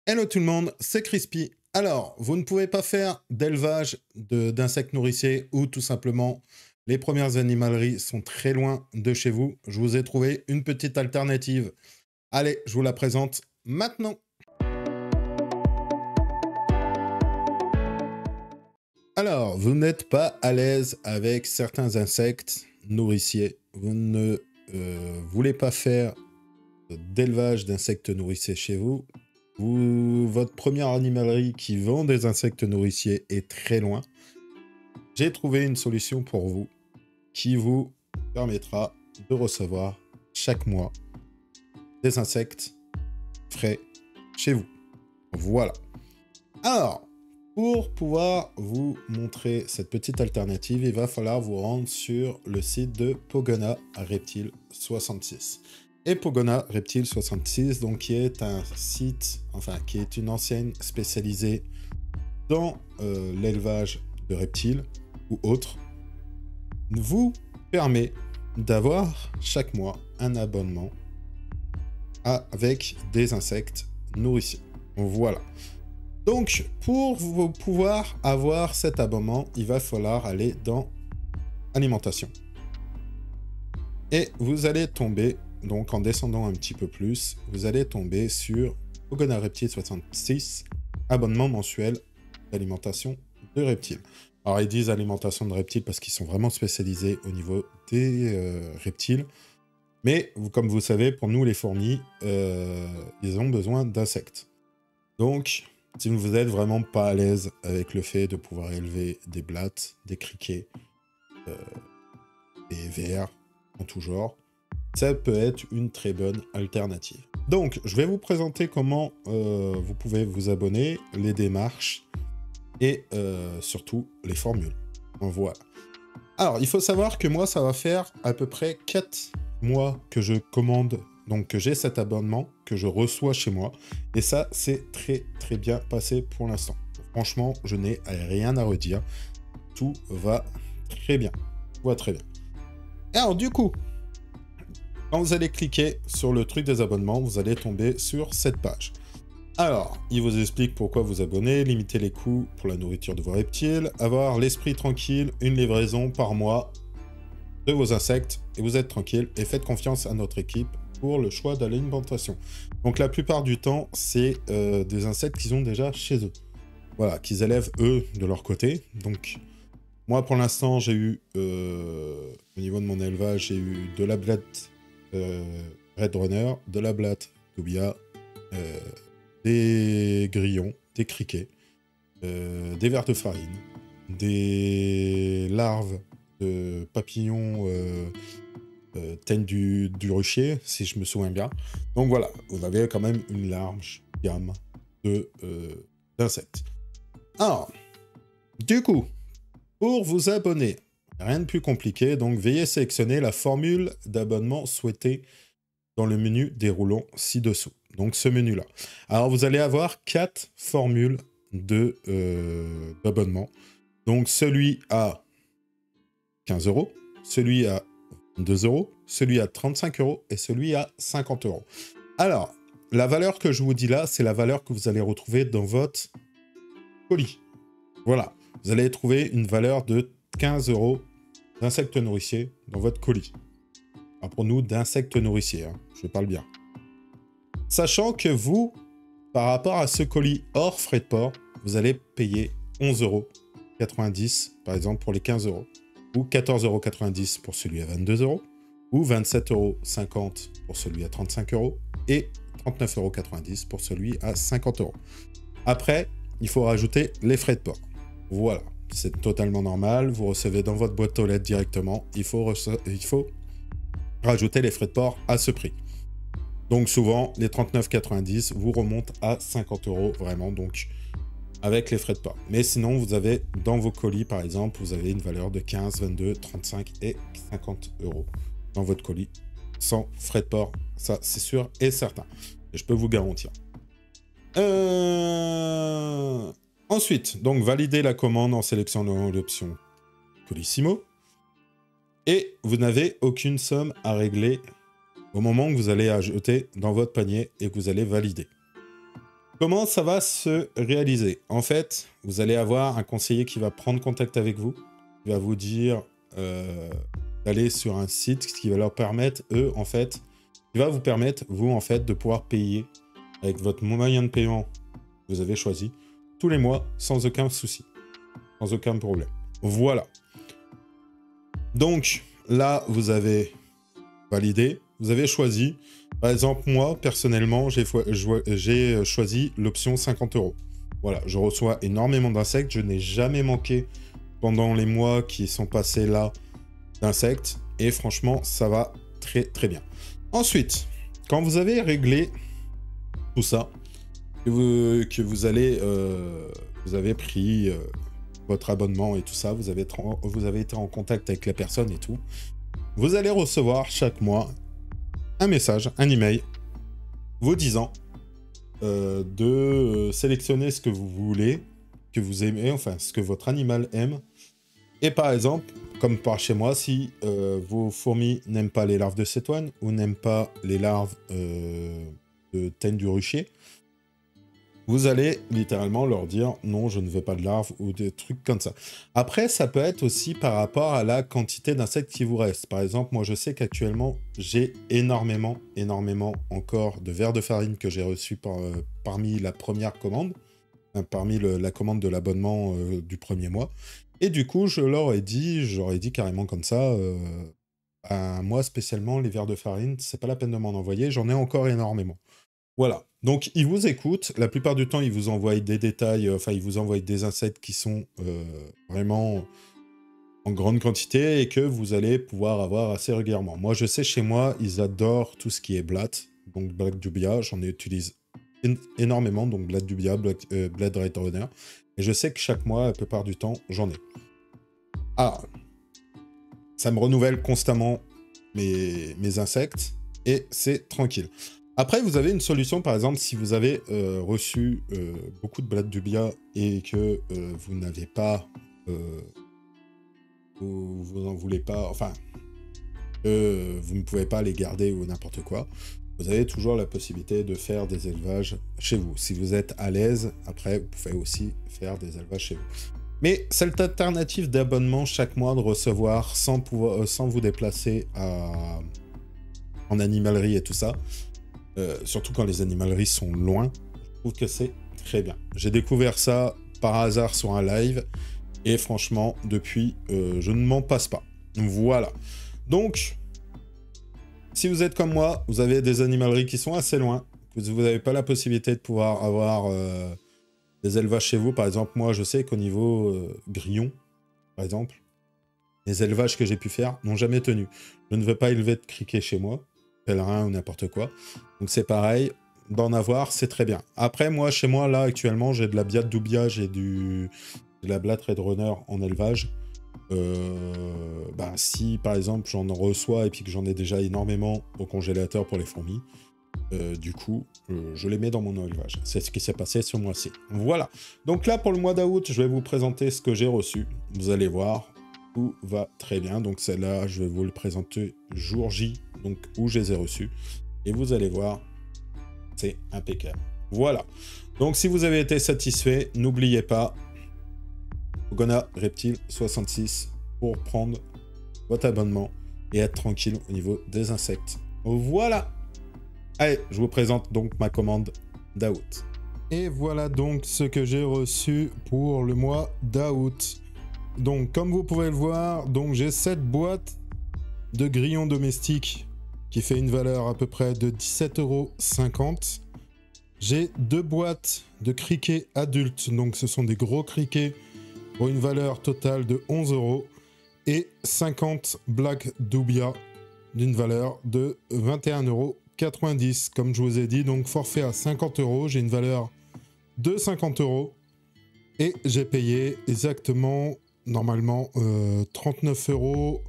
Hello tout le monde, c'est Crispy. Alors, vous ne pouvez pas faire d'élevage d'insectes nourriciers ou tout simplement les premières animaleries sont très loin de chez vous. Je vous ai trouvé une petite alternative. Allez, je vous la présente maintenant. Alors, vous n'êtes pas à l'aise avec certains insectes nourriciers. Vous ne voulez pas faire d'élevage d'insectes nourriciers chez vous. Votre première animalerie qui vend des insectes nourriciers est très loin. J'ai trouvé une solution pour vous qui vous permettra de recevoir chaque mois des insectes frais chez vous. Voilà. Alors, pour pouvoir vous montrer cette petite alternative, il va falloir vous rendre sur le site de Pogona Reptile 66. Et Pogona Reptile 66, donc qui est un site, enfin qui est une enseigne spécialisée dans l'élevage de reptiles ou autres, vous permet d'avoir chaque mois un abonnement avec des insectes nourriciers. Voilà. Donc, pour vous pouvoir avoir cet abonnement, il va falloir aller dans alimentation. Et vous allez tomber, donc en descendant un petit peu plus, vous allez tomber sur Pogona Reptile 66, abonnement mensuel d'alimentation de reptiles. Alors, ils disent alimentation de reptiles parce qu'ils sont vraiment spécialisés au niveau des reptiles. Mais, comme vous savez, pour nous, les fourmis, ils ont besoin d'insectes. Donc, si vous n'êtes vraiment pas à l'aise avec le fait de pouvoir élever des blattes, des criquets, des vers en tout genre, ça peut être une très bonne alternative. Donc, je vais vous présenter comment vous pouvez vous abonner, les démarches et surtout les formules. Voilà. Alors, il faut savoir que moi, ça va faire à peu près 4 mois que je commande, donc que j'ai cet abonnement, que je reçois chez moi. Et ça, c'est très très bien passé pour l'instant. Franchement, je n'ai rien à redire. Tout va très bien. Tout va très bien. Et alors, du coup, quand vous allez cliquer sur le truc des abonnements, vous allez tomber sur cette page. Alors, il vous explique pourquoi vous abonner, limiter les coûts pour la nourriture de vos reptiles, avoir l'esprit tranquille, une livraison par mois de vos insectes, et vous êtes tranquille, et faites confiance à notre équipe pour le choix de l'alimentation. Donc la plupart du temps, c'est des insectes qu'ils ont déjà chez eux. Voilà, qu'ils élèvent eux de leur côté. Donc, moi pour l'instant, j'ai eu, au niveau de mon élevage, j'ai eu de la blatte Red Runner, de la blatte Toubia, des grillons, des criquets, des vers de farine, des larves de papillons teigne du rucher, si je me souviens bien. Donc voilà, vous avez quand même une large gamme d'insectes. Alors, du coup, pour vous abonner, rien de plus compliqué, donc veuillez sélectionner la formule d'abonnement souhaitée dans le menu déroulant ci-dessous. Donc ce menu-là. Alors vous allez avoir 4 formules d'abonnement. Donc celui à 15 euros, celui à 2 euros, celui à 35 euros et celui à 50 euros. Alors, la valeur que je vous dis là, c'est la valeur que vous allez retrouver dans votre colis. Voilà, vous allez trouver une valeur de 15 euros d'insectes nourriciers dans votre colis. Alors pour nous, d'insectes nourriciers, hein, je parle bien. Sachant que vous, par rapport à ce colis hors frais de port, vous allez payer 11,90 euros, par exemple, pour les 15 euros, ou 14,90 euros pour celui à 22 euros, ou 27,50 euros pour celui à 35 euros, et 39,90 euros pour celui à 50 euros. Après, il faut rajouter les frais de port. Voilà, c'est totalement normal, vous recevez dans votre boîte aux lettres directement, il faut rajouter les frais de port à ce prix. Donc souvent, les 39,90 vous remontent à 50 euros vraiment, donc avec les frais de port. Mais sinon, vous avez dans vos colis, par exemple, vous avez une valeur de 15, 22, 35 et 50 euros dans votre colis, sans frais de port. Ça, c'est sûr et certain. Et je peux vous garantir. Ensuite, donc, validez la commande en sélectionnant l'option Colissimo. Et vous n'avez aucune somme à régler au moment que vous allez ajouter dans votre panier et que vous allez valider. Comment ça va se réaliser? En fait, vous allez avoir un conseiller qui va prendre contact avec vous, qui va vous dire d'aller sur un site qui va leur permettre, eux, en fait, qui va vous permettre, vous, en fait, de pouvoir payer avec votre moyen de paiement que vous avez choisi tous les mois sans aucun souci, sans aucun problème. Voilà. Donc, là, vous avez validé, vous avez choisi. Par exemple, moi, personnellement, j'ai choisi l'option 50 €. Voilà, je reçois énormément d'insectes. Je n'ai jamais manqué pendant les mois qui sont passés là d'insectes. Et franchement, ça va très très bien. Ensuite, quand vous avez réglé tout ça, que vous avez pris votre abonnement et tout ça, vous avez été en contact avec la personne et tout, vous allez recevoir chaque mois un message, un email, vous disant de sélectionner ce que vous voulez, que vous aimez, enfin ce que votre animal aime. Et par exemple, comme par chez moi, si vos fourmis n'aiment pas les larves de cétoine ou n'aiment pas les larves de teigne du rucher, vous allez littéralement leur dire non, je ne veux pas de larves ou des trucs comme ça. Après, ça peut être aussi par rapport à la quantité d'insectes qui vous reste. Par exemple, moi je sais qu'actuellement, j'ai énormément encore de vers de farine que j'ai reçu parmi la première commande, parmi la commande de l'abonnement du premier mois. Et du coup, j'aurais dit carrément comme ça, à moi spécialement, les vers de farine, c'est pas la peine de m'en envoyer, j'en ai encore énormément. Voilà. Donc, ils vous écoutent. La plupart du temps, ils vous envoient des détails, ils vous envoient des insectes qui sont vraiment en grande quantité et que vous allez pouvoir avoir assez régulièrement. Moi, je sais, chez moi, ils adorent tout ce qui est blatt, donc Black Dubia. J'en utilise énormément, donc Black Dubia, Black Red Runner. Et je sais que chaque mois, la plupart du temps, j'en ai. Ah, ça me renouvelle constamment mes insectes et c'est tranquille. Après, vous avez une solution, par exemple, si vous avez reçu beaucoup de Black Dubia et que vous n'avez pas... vous n'en voulez pas... Enfin, vous ne pouvez pas les garder ou n'importe quoi. Vous avez toujours la possibilité de faire des élevages chez vous. Si vous êtes à l'aise, après, vous pouvez aussi faire des élevages chez vous. Mais cette alternative d'abonnement chaque mois de recevoir sans vous déplacer en animalerie et tout ça, surtout quand les animaleries sont loin, je trouve que c'est très bien. J'ai découvert ça par hasard sur un live et franchement, depuis, je ne m'en passe pas. Voilà. Donc, si vous êtes comme moi, vous avez des animaleries qui sont assez loin, vous n'avez pas la possibilité de pouvoir avoir des élevages chez vous. Par exemple, moi, je sais qu'au niveau grillon, par exemple, les élevages que j'ai pu faire n'ont jamais tenu. Je ne veux pas élever de criquet chez moi, pèlerin ou n'importe quoi. Donc c'est pareil, d'en avoir, c'est très bien. Après, moi, chez moi, là, actuellement, j'ai de la Black Dubia, j'ai de la Black Red Runner en élevage. Si, par exemple, j'en reçois et puis que j'en ai déjà énormément au congélateur pour les fourmis, du coup, je les mets dans mon élevage. C'est ce qui s'est passé ce mois-ci. Voilà. Donc là, pour le mois d'août, je vais vous présenter ce que j'ai reçu. Vous allez voir, tout va très bien. Donc celle-là, je vais vous le présenter jour J, donc où je les ai reçus. Et vous allez voir, c'est impeccable. Voilà. Donc si vous avez été satisfait, n'oubliez pas, Ogona Reptile 66 pour prendre votre abonnement et être tranquille au niveau des insectes. Voilà. Allez, je vous présente donc ma commande d'août. Et voilà donc ce que j'ai reçu pour le mois d'août. Donc, comme vous pouvez le voir, donc j'ai cette boîte de grillons domestiques qui fait une valeur à peu près de 17,50 €. J'ai 2 boîtes de criquets adultes, donc ce sont des gros criquets pour une valeur totale de 11 € et 50 Black Dubia d'une valeur de 21,90 €. Comme je vous ai dit, donc forfait à 50 €, j'ai une valeur de 50 € et j'ai payé exactement, normalement, 39 €.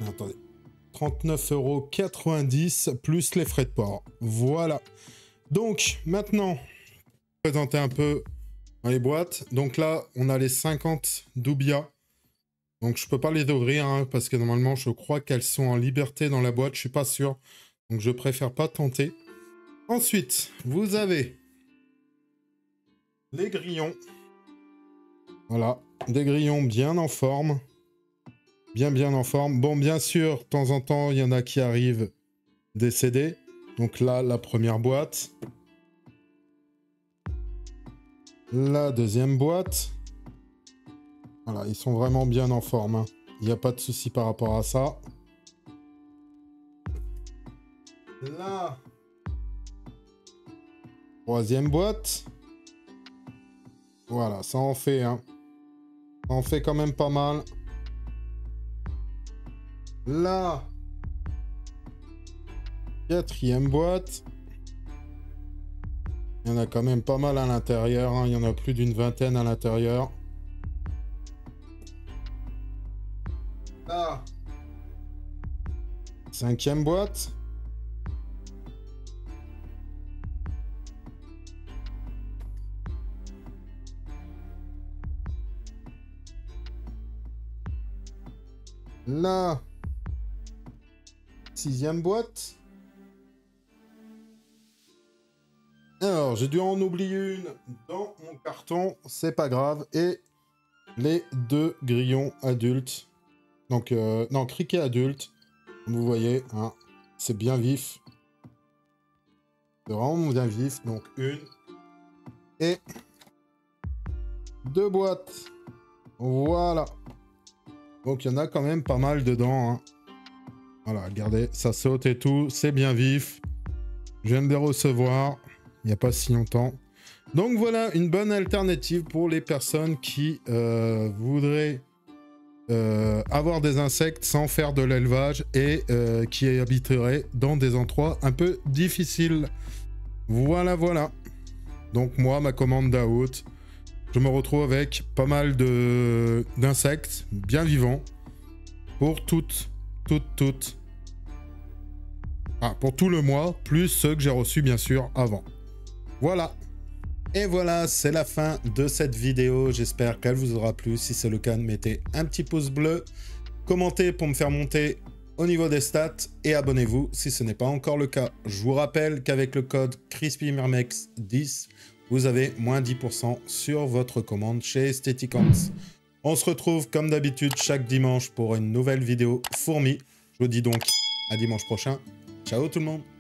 Attendez. 39,90 € plus les frais de port. Voilà. Donc, maintenant, je vais présenter un peu dans les boîtes. Donc là, on a les 50 Dubia. Donc, je peux pas les ouvrir hein, parce que normalement, je crois qu'elles sont en liberté dans la boîte. Je suis pas sûr. Donc, je préfère pas tenter. Ensuite, vous avez les grillons. Voilà, des grillons bien en forme. Bien en forme. Bon, bien sûr, de temps en temps, il y en a qui arrivent décédés. Donc là, la première boîte. La deuxième boîte. Voilà, ils sont vraiment bien en forme. Hein. Il n'y a pas de souci par rapport à ça. La troisième boîte. Voilà, ça en fait, hein. Ça en fait quand même pas mal. La quatrième boîte. Il y en a quand même pas mal à l'intérieur. Hein. Il y en a plus d'une vingtaine à l'intérieur. La cinquième boîte. La sixième boîte. Alors, j'ai dû en oublier une dans mon carton, c'est pas grave. Et les deux grillons adultes. Donc, non, criquet adulte. Vous voyez, hein, c'est bien vif. C'est vraiment bien vif. Donc, une et deux boîtes. Voilà. Donc, il y en a quand même pas mal dedans. Hein. Voilà, regardez, ça saute et tout. C'est bien vif. Je viens de les recevoir il n'y a pas si longtemps. Donc, voilà, une bonne alternative pour les personnes qui voudraient avoir des insectes sans faire de l'élevage et qui habiteraient dans des endroits un peu difficiles. Voilà. Donc, moi, ma commande d'out. Je me retrouve avec pas mal d'insectes bien vivants pour pour tout le mois, plus ceux que j'ai reçus bien sûr avant. Voilà. Et voilà, c'est la fin de cette vidéo. J'espère qu'elle vous aura plu. Si c'est le cas, mettez un petit pouce bleu, commentez pour me faire monter au niveau des stats et abonnez-vous si ce n'est pas encore le cas. Je vous rappelle qu'avec le code CrispyMermex10, vous avez moins 10% sur votre commande chez Aestheticons. On se retrouve comme d'habitude chaque dimanche pour une nouvelle vidéo fourmi. Je vous dis donc à dimanche prochain. Ciao tout le monde!